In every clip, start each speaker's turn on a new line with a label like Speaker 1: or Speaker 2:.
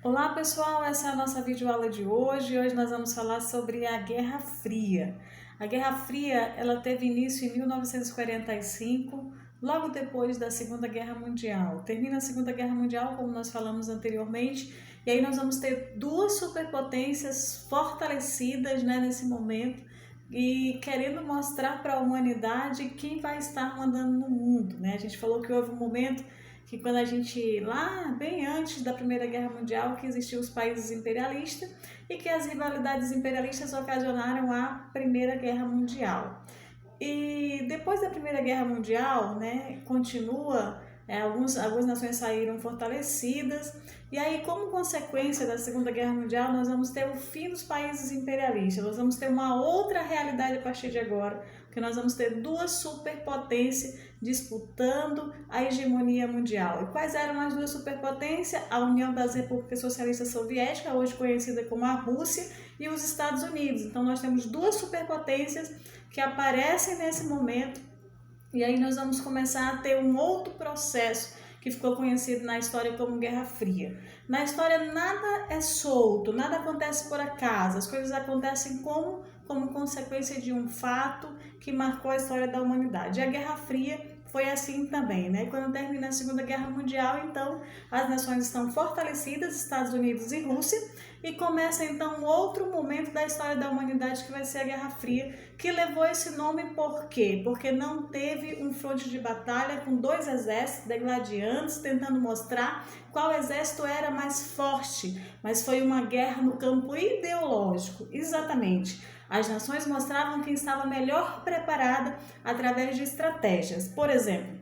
Speaker 1: Olá pessoal, essa é a nossa videoaula de hoje. Hoje nós vamos falar sobre a Guerra Fria. A Guerra Fria ela teve início em 1945, logo depois da Segunda Guerra Mundial. Termina a Segunda Guerra Mundial, como nós falamos anteriormente, e aí nós vamos ter duas superpotências fortalecidas, nesse momento e querendo mostrar para a humanidade quem vai estar mandando no mundo. A gente falou que houve um momento que quando a gente, lá bem antes da Primeira Guerra Mundial, que existiam os países imperialistas e que as rivalidades imperialistas ocasionaram a Primeira Guerra Mundial. E depois da Primeira Guerra Mundial, continua, algumas nações saíram fortalecidas, e aí, como consequência da Segunda Guerra Mundial, nós vamos ter o fim dos países imperialistas, nós vamos ter uma outra realidade a partir de agora, porque nós vamos ter duas superpotências disputando a hegemonia mundial. E quais eram as duas superpotências? A União das Repúblicas Socialistas Soviéticas, hoje conhecida como a Rússia, e os Estados Unidos. Então nós temos duas superpotências que aparecem nesse momento, e aí nós vamos começar a ter um outro processo que ficou conhecido na história como Guerra Fria. Na história nada é solto, nada acontece por acaso, as coisas acontecem como consequência de um fato que marcou a história da humanidade. E a Guerra Fria foi assim também, Quando termina a Segunda Guerra Mundial, então as nações estão fortalecidas, Estados Unidos e Rússia, e começa então outro momento da história da humanidade que vai ser a Guerra Fria, que levou esse nome por quê? Porque não teve um fronte de batalha com dois exércitos degladiando, tentando mostrar qual exército era mais forte, mas foi uma guerra no campo ideológico, exatamente. As nações mostravam quem estava melhor preparada através de estratégias. Por exemplo,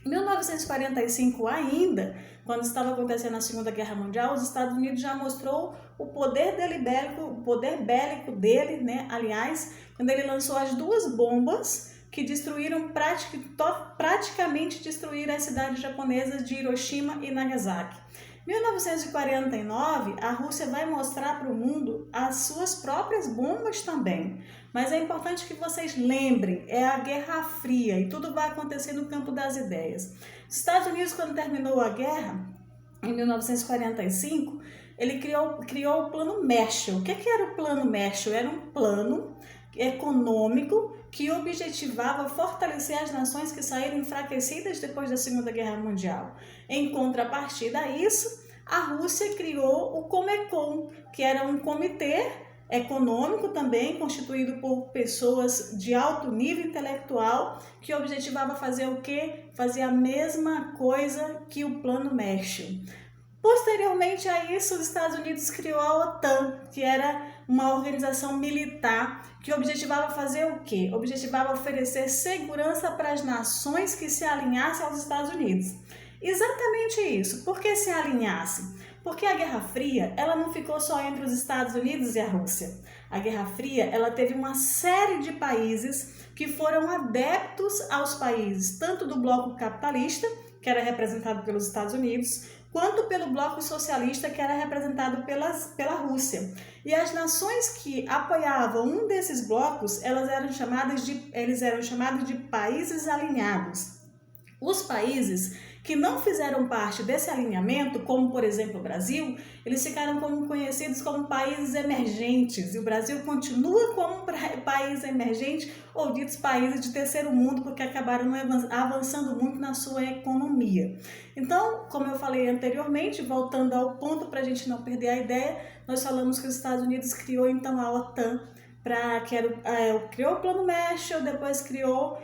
Speaker 1: em 1945 ainda, quando estava acontecendo a Segunda Guerra Mundial, os Estados Unidos já mostrou o poder bélico dele, aliás, quando ele lançou as duas bombas que destruíram, praticamente destruíram as cidades japonesas de Hiroshima e Nagasaki. Em 1949, a Rússia vai mostrar para o mundo as suas próprias bombas também. Mas é importante que vocês lembrem, é a Guerra Fria e tudo vai acontecer no campo das ideias. Os Estados Unidos, quando terminou a guerra, em 1945, ele criou o Plano Marshall. O que era o Plano Marshall? Era um plano econômico que objetivava fortalecer as nações que saíram enfraquecidas depois da Segunda Guerra Mundial. Em contrapartida a isso, a Rússia criou o Comecon, que era um comitê econômico também, constituído por pessoas de alto nível intelectual, que objetivava fazer o quê? Fazer a mesma coisa que o Plano Marshall. Posteriormente a isso, os Estados Unidos criou a OTAN, que era uma organização militar que objetivava fazer o quê? Objetivava oferecer segurança para as nações que se alinhassem aos Estados Unidos. Exatamente isso. Por que se alinhasse? Porque a Guerra Fria ela não ficou só entre os Estados Unidos e a Rússia. A Guerra Fria ela teve uma série de países que foram adeptos aos países, tanto do bloco capitalista, que era representado pelos Estados Unidos, quanto pelo bloco socialista, que era representado pela Rússia. E as nações que apoiavam um desses blocos, eles eram chamados de países alinhados. Os países que não fizeram parte desse alinhamento, como por exemplo o Brasil, eles ficaram conhecidos como países emergentes, e o Brasil continua como um país emergente, ou ditos países de terceiro mundo, porque acabaram avançando muito na sua economia. Então, como eu falei anteriormente, voltando ao ponto para a gente não perder a ideia, nós falamos que os Estados Unidos criou então a OTAN, criou o Plano Marshall, depois criou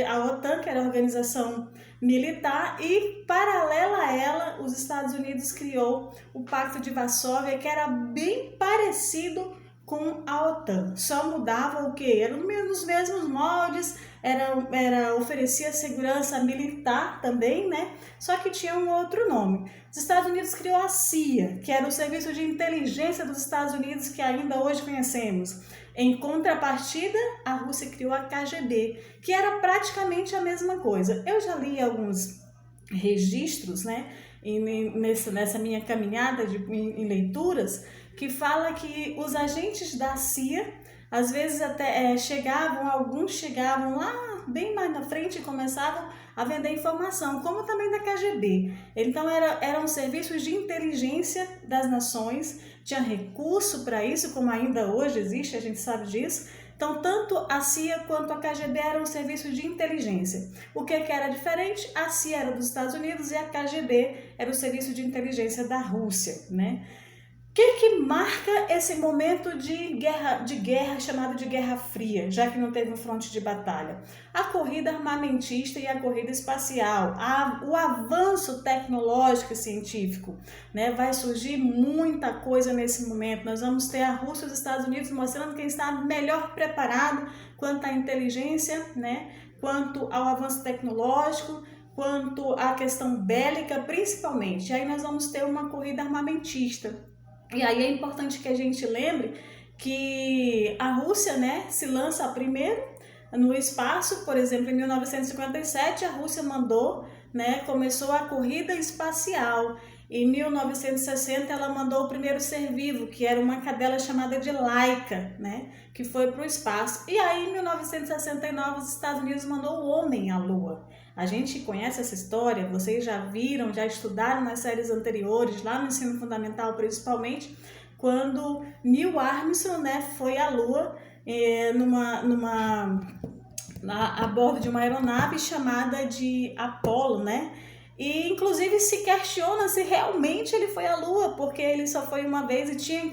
Speaker 1: a OTAN, que era a organização militar, e paralela a ela, os Estados Unidos criou o Pacto de Varsóvia, que era bem parecido com a OTAN, só mudava o que? Era nos mesmos moldes, oferecia segurança militar também, Só que tinha um outro nome. Os Estados Unidos criou a CIA, que era o Serviço de Inteligência dos Estados Unidos, que ainda hoje conhecemos. Em contrapartida, a Rússia criou a KGB, que era praticamente a mesma coisa. Eu já li alguns registros, nessa minha caminhada em leituras, que fala que os agentes da CIA, às vezes até alguns chegavam lá bem mais na frente e começavam a vender informação, como também da KGB. Então eram serviços de inteligência das nações, tinha recurso para isso, como ainda hoje existe, a gente sabe disso. Então, tanto a CIA quanto a KGB eram serviços de inteligência. O que era diferente? A CIA era dos Estados Unidos e a KGB era o serviço de inteligência da Rússia, né? O que marca esse momento de guerra chamado de Guerra Fria, já que não teve um fronte de batalha? A corrida armamentista e a corrida espacial, o avanço tecnológico e científico, né? Vai surgir muita coisa nesse momento. Nós vamos ter a Rússia e os Estados Unidos mostrando quem está melhor preparado quanto à inteligência, né? Quanto ao avanço tecnológico, quanto à questão bélica, principalmente. E aí nós vamos ter uma corrida armamentista. E aí é importante que a gente lembre que a Rússia, né, se lança primeiro no espaço. Por exemplo, em 1957 a Rússia começou a corrida espacial. Em 1960 ela mandou o primeiro ser vivo, que era uma cadela chamada de Laika, né, que foi para o espaço. E aí em 1969 os Estados Unidos mandou o homem à Lua. A gente conhece essa história, vocês já viram, já estudaram nas séries anteriores, lá no ensino fundamental principalmente, quando Neil Armstrong, né, foi à Lua a bordo de uma aeronave chamada de Apollo, né? E inclusive se questiona se realmente ele foi à Lua, porque ele só foi uma vez e tinha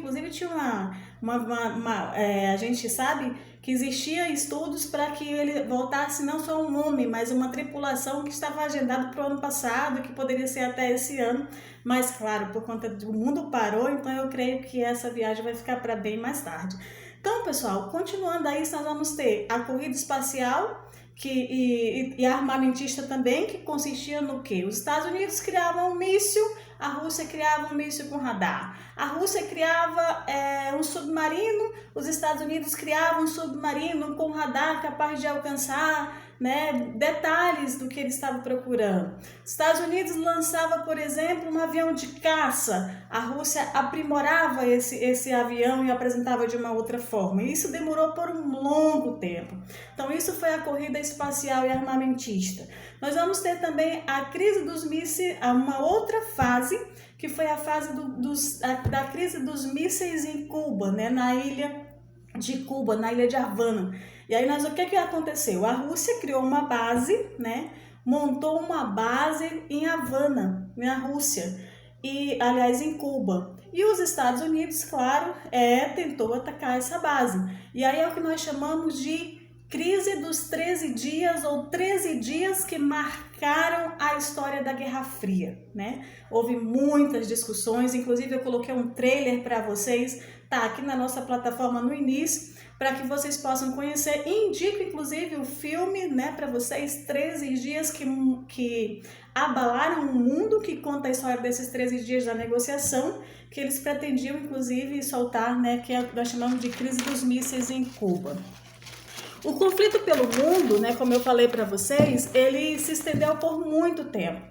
Speaker 1: a gente sabe que existia estudos para que ele voltasse não só um homem, mas uma tripulação que estava agendado para o ano passado, que poderia ser até esse ano, mas claro, por conta do mundo parou, então eu creio que essa viagem vai ficar para bem mais tarde. Então, pessoal, continuando aí, nós vamos ter a corrida espacial e armamentista também, que consistia no quê? Os Estados Unidos criavam um míssil, a Rússia criava um míssil com radar. A Rússia criava um submarino, os Estados Unidos criavam um submarino com radar capaz de alcançar, né, detalhes do que ele estava procurando. Os Estados Unidos lançava, por exemplo, um avião de caça. A Rússia aprimorava esse avião e apresentava de uma outra forma. E isso demorou por um longo tempo. Então isso foi a corrida espacial e armamentista. Nós vamos ter também a crise dos mísseis, uma outra fase, que foi a fase da crise dos mísseis em Cuba, né, na ilha de Cuba, na ilha de Havana. E aí o que aconteceu? A Rússia criou uma base, né, montou uma base em Havana, na Rússia, em Cuba. E os Estados Unidos, claro, tentou atacar essa base. E aí é o que nós chamamos de crise dos 13 dias, ou 13 dias que marcaram a história da Guerra Fria, né? Houve muitas discussões, inclusive eu coloquei um trailer para vocês, tá aqui na nossa plataforma no início, para que vocês possam conhecer. Indico inclusive o filme, né, para vocês, 13 dias que abalaram o mundo, que conta a história desses 13 dias da negociação, que eles pretendiam inclusive soltar, né, que nós chamamos de crise dos mísseis em Cuba. O conflito pelo mundo, né, como eu falei para vocês, ele se estendeu por muito tempo.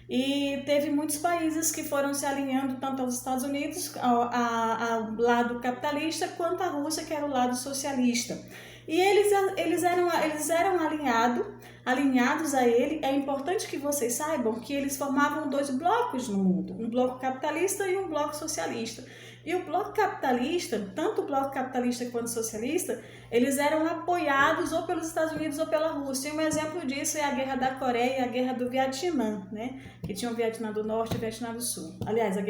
Speaker 1: E teve muitos países que foram se alinhando tanto aos Estados Unidos, ao lado capitalista, quanto à Rússia, que era o lado socialista. E eles eram alinhados a ele. É importante que vocês saibam que eles formavam dois blocos no mundo, um bloco capitalista e um bloco socialista. E o bloco capitalista, tanto o bloco capitalista quanto o socialista, eles eram apoiados ou pelos Estados Unidos ou pela Rússia. E um exemplo disso é a Guerra da Coreia e a Guerra do Vietnã, né? Que tinha o Vietnã do Norte e o Vietnã do Sul. Aliás, a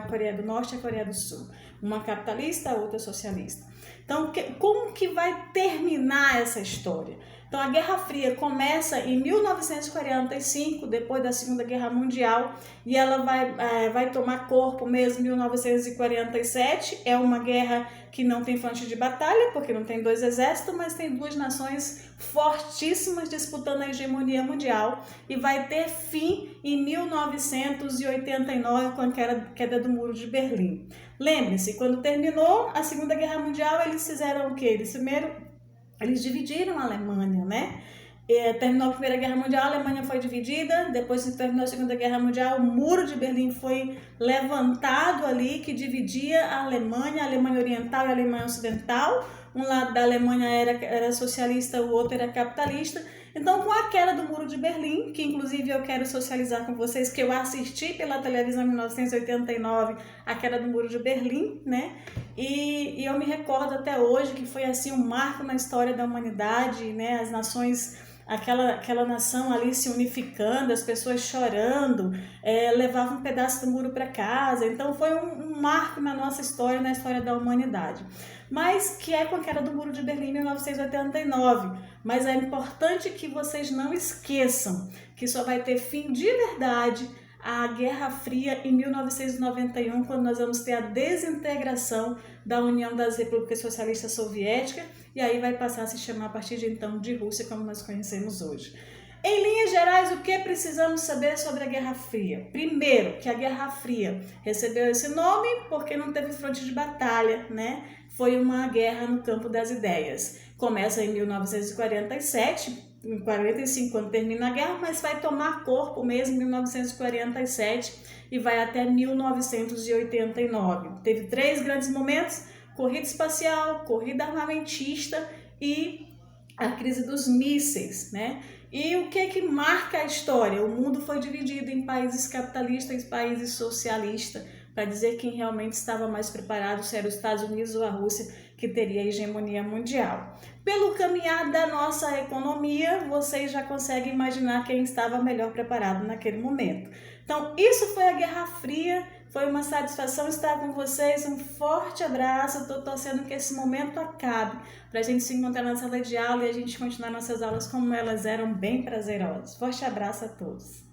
Speaker 1: Coreia do Norte e a Coreia do Sul. Uma capitalista, a outra socialista. Então, como que vai terminar essa história? Então, a Guerra Fria começa em 1945, depois da Segunda Guerra Mundial, e ela vai tomar corpo mesmo em 1947. É uma guerra que não tem fronte de batalha, porque não tem dois exércitos, mas tem duas nações fortíssimas disputando a hegemonia mundial, e vai ter fim em 1989, com a queda do Muro de Berlim. Lembre-se, quando terminou a Segunda Guerra Mundial, eles fizeram o quê? Eles dividiram a Alemanha, né? Terminou a Primeira Guerra Mundial, a Alemanha foi dividida. Depois que terminou a Segunda Guerra Mundial, o Muro de Berlim foi levantado ali, que dividia a Alemanha Oriental e a Alemanha Ocidental. Um lado da Alemanha era socialista, o outro era capitalista. Então, com a queda do Muro de Berlim, que inclusive eu quero socializar com vocês, que eu assisti pela televisão em 1989, a queda do Muro de Berlim, né? E eu me recordo até hoje que foi assim um marco na história da humanidade, né? As nações, aquela nação ali se unificando, as pessoas chorando, levavam um pedaço do muro para casa. Então foi um marco na nossa história, na história da humanidade. Mas que é com a queda do Muro de Berlim em 1989. Mas é importante que vocês não esqueçam que só vai ter fim de verdade a Guerra Fria em 1991, quando nós vamos ter a desintegração da União das Repúblicas Socialistas Soviéticas, e aí vai passar a se chamar a partir de então de Rússia, como nós conhecemos hoje. Em linhas gerais, o que precisamos saber sobre a Guerra Fria? Primeiro, que a Guerra Fria recebeu esse nome porque não teve fronte de batalha, né? Foi uma guerra no campo das ideias. Começa em 1947, em 45, quando termina a guerra, mas vai tomar corpo mesmo em 1947 e vai até 1989. Teve 3 grandes momentos: corrida espacial, corrida armamentista e a crise dos mísseis, né? E o que marca a história? O mundo foi dividido em países capitalistas e países socialistas, para dizer quem realmente estava mais preparado, se era os Estados Unidos ou a Rússia, que teria a hegemonia mundial. Pelo caminhar da nossa economia, vocês já conseguem imaginar quem estava melhor preparado naquele momento. Então, isso foi a Guerra Fria. Foi uma satisfação estar com vocês. Um forte abraço. Estou torcendo que esse momento acabe, para a gente se encontrar na sala de aula e a gente continuar nossas aulas como elas eram, bem prazerosas. Forte abraço a todos.